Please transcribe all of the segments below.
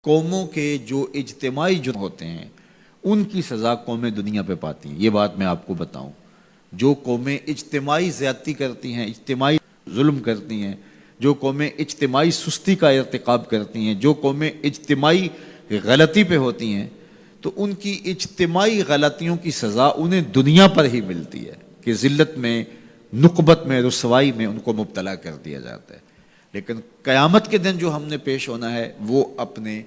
قوموں کے جو اجتماعی جرم ہوتے ہیں ان کی سزا قومیں دنیا پہ پاتی ہیں۔ یہ بات میں آپ کو بتاؤں، جو قومیں اجتماعی زیادتی کرتی ہیں، اجتماعی ظلم کرتی ہیں، جو قومیں اجتماعی سستی کا ارتکاب کرتی ہیں، جو قومیں اجتماعی غلطی پہ ہوتی ہیں، تو ان کی اجتماعی غلطیوں کی سزا انہیں دنیا پر ہی ملتی ہے کہ ذلت میں، نقبت میں، رسوائی میں ان کو مبتلا کر دیا جاتا ہے۔ لیکن قیامت کے دن جو ہم نے پیش ہونا ہے وہ اپنے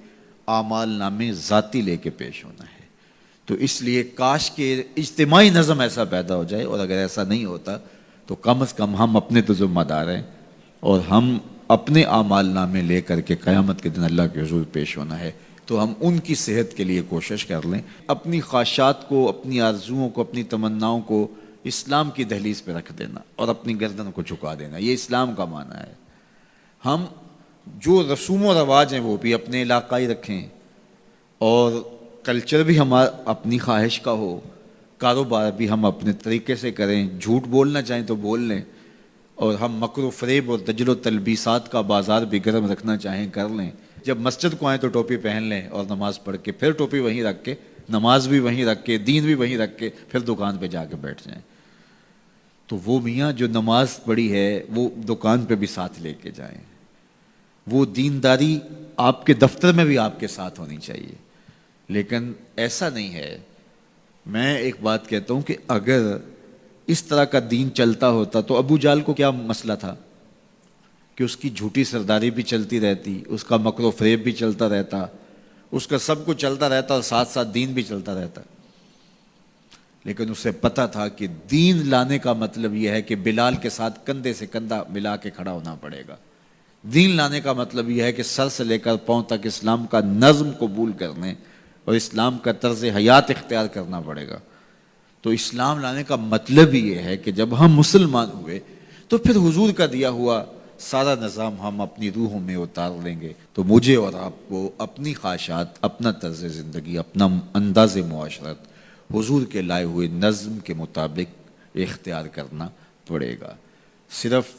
اعمال نامے ذاتی لے کے پیش ہونا ہے۔ تو اس لیے کاش کہ اجتماعی نظم ایسا پیدا ہو جائے، اور اگر ایسا نہیں ہوتا تو کم از کم ہم اپنے تو ذمہ دار ہیں، اور ہم اپنے اعمال نامے لے کر کے قیامت کے دن اللہ کے حضور پیش ہونا ہے، تو ہم ان کی صحت کے لیے کوشش کر لیں، اپنی خواہشات کو، اپنی آرزوؤں کو، اپنی تمناؤں کو اسلام کی دہلیز پہ رکھ دینا اور اپنی گردن کو جھکا دینا۔ یہ اسلام کا معنی ہے۔ ہم جو رسوم و رواج ہیں وہ بھی اپنے علاقائی رکھیں، اور کلچر بھی ہمارا اپنی خواہش کا ہو، کاروبار بھی ہم اپنے طریقے سے کریں، جھوٹ بولنا چاہیں تو بول لیں، اور ہم مکر و فریب اور دجل و تلبیسات کا بازار بھی گرم رکھنا چاہیں کر لیں۔ جب مسجد کو آئیں تو ٹوپی پہن لیں اور نماز پڑھ کے پھر ٹوپی وہیں رکھ کے، نماز بھی وہیں رکھ کے، دین بھی وہیں رکھ کے پھر دکان پہ جا کے بیٹھ جائیں۔ تو وہ میاں جو نماز پڑھی ہے وہ دکان پہ بھی ساتھ لے کے جائیں۔ وہ دینداری آپ کے دفتر میں بھی آپ کے ساتھ ہونی چاہیے۔ لیکن ایسا نہیں ہے۔ میں ایک بات کہتا ہوں کہ اگر اس طرح کا دین چلتا ہوتا تو ابو جہل کو کیا مسئلہ تھا کہ اس کی جھوٹی سرداری بھی چلتی رہتی، اس کا مکر و فریب بھی چلتا رہتا، اس کا سب کچھ چلتا رہتا اور ساتھ ساتھ دین بھی چلتا رہتا۔ لیکن اسے پتا تھا کہ دین لانے کا مطلب یہ ہے کہ بلال کے ساتھ کندھے سے کندھا ملا کے کھڑا ہونا پڑے گا۔ دین لانے کا مطلب یہ ہے کہ سر سے لے کر پاؤں تک اسلام کا نظم قبول کرنے اور اسلام کا طرز حیات اختیار کرنا پڑے گا۔ تو اسلام لانے کا مطلب یہ ہے کہ جب ہم مسلمان ہوئے تو پھر حضور کا دیا ہوا سارا نظام ہم اپنی روحوں میں اتار لیں گے۔ تو مجھے اور آپ کو اپنی خواہشات، اپنا طرز زندگی، اپنا انداز معاشرت حضور کے لائے ہوئے نظم کے مطابق اختیار کرنا پڑے گا۔ صرف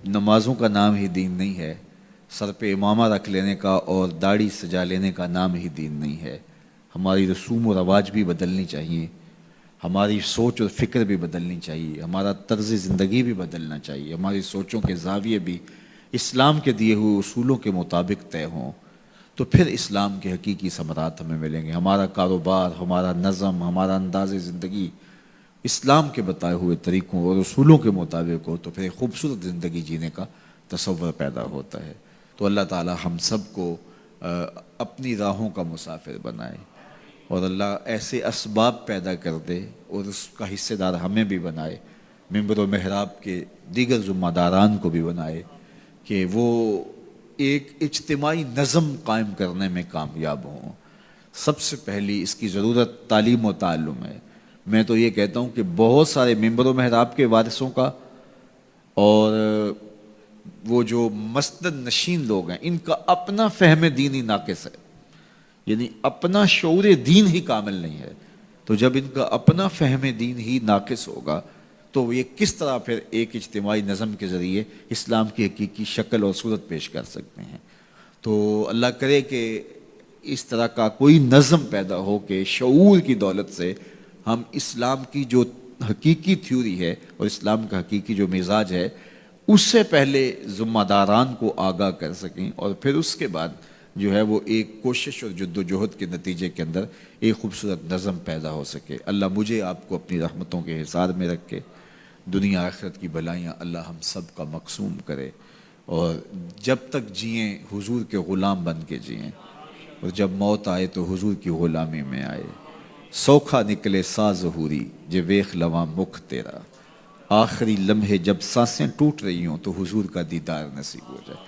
نمازوں کا نام ہی دین نہیں ہے، سر پہ امامہ رکھ لینے کا اور داڑھی سجا لینے کا نام ہی دین نہیں ہے۔ ہماری رسوم و رواج بھی بدلنی چاہیے، ہماری سوچ اور فکر بھی بدلنی چاہیے، ہمارا طرز زندگی بھی بدلنا چاہیے، ہماری سوچوں کے زاویے بھی اسلام کے دیے ہوئے اصولوں کے مطابق طے ہوں، تو پھر اسلام کے حقیقی ثمرات ہمیں ملیں گے۔ ہمارا کاروبار، ہمارا نظم، ہمارا انداز زندگی اسلام کے بتائے ہوئے طریقوں اور اصولوں کے مطابق ہو تو پھر ایک خوبصورت زندگی جینے کا تصور پیدا ہوتا ہے۔ تو اللہ تعالی ہم سب کو اپنی راہوں کا مسافر بنائے، اور اللہ ایسے اسباب پیدا کر دے اور اس کا حصے دار ہمیں بھی بنائے، منبر و محراب کے دیگر ذمہ داران کو بھی بنائے، کہ وہ ایک اجتماعی نظم قائم کرنے میں کامیاب ہوں۔ سب سے پہلی اس کی ضرورت تعلیم و تعلم ہے۔ میں تو یہ کہتا ہوں کہ بہت سارے منبر و محراب کے وارثوں کا اور وہ جو مسند نشین لوگ ہیں ان کا اپنا فہم دین ہی ناقص ہے، یعنی اپنا شعور دین ہی کامل نہیں ہے۔ تو جب ان کا اپنا فہم دین ہی ناقص ہوگا تو یہ کس طرح پھر ایک اجتماعی نظم کے ذریعے اسلام کی حقیقی شکل اور صورت پیش کر سکتے ہیں۔ تو اللہ کرے کہ اس طرح کا کوئی نظم پیدا ہو کہ شعور کی دولت سے ہم اسلام کی جو حقیقی تھیوری ہے اور اسلام کا حقیقی جو مزاج ہے اس سے پہلے ذمہ داران کو آگاہ کر سکیں، اور پھر اس کے بعد جو ہے وہ ایک کوشش اور جد و جہد کے نتیجے کے اندر ایک خوبصورت نظم پیدا ہو سکے۔ اللہ مجھے آپ کو اپنی رحمتوں کے حصار میں رکھے، دنیا آخرت کی بھلائیاں اللہ ہم سب کا مقسوم کرے، اور جب تک جئیں حضور کے غلام بن کے جئیں، اور جب موت آئے تو حضور کی غلامی میں آئے۔ سوکھا نکلے سا ظہوری جے ویخ لواں مکھ تیرا، آخری لمحے جب سانسیں ٹوٹ رہی ہوں تو حضور کا دیدار نصیب ہو جائے۔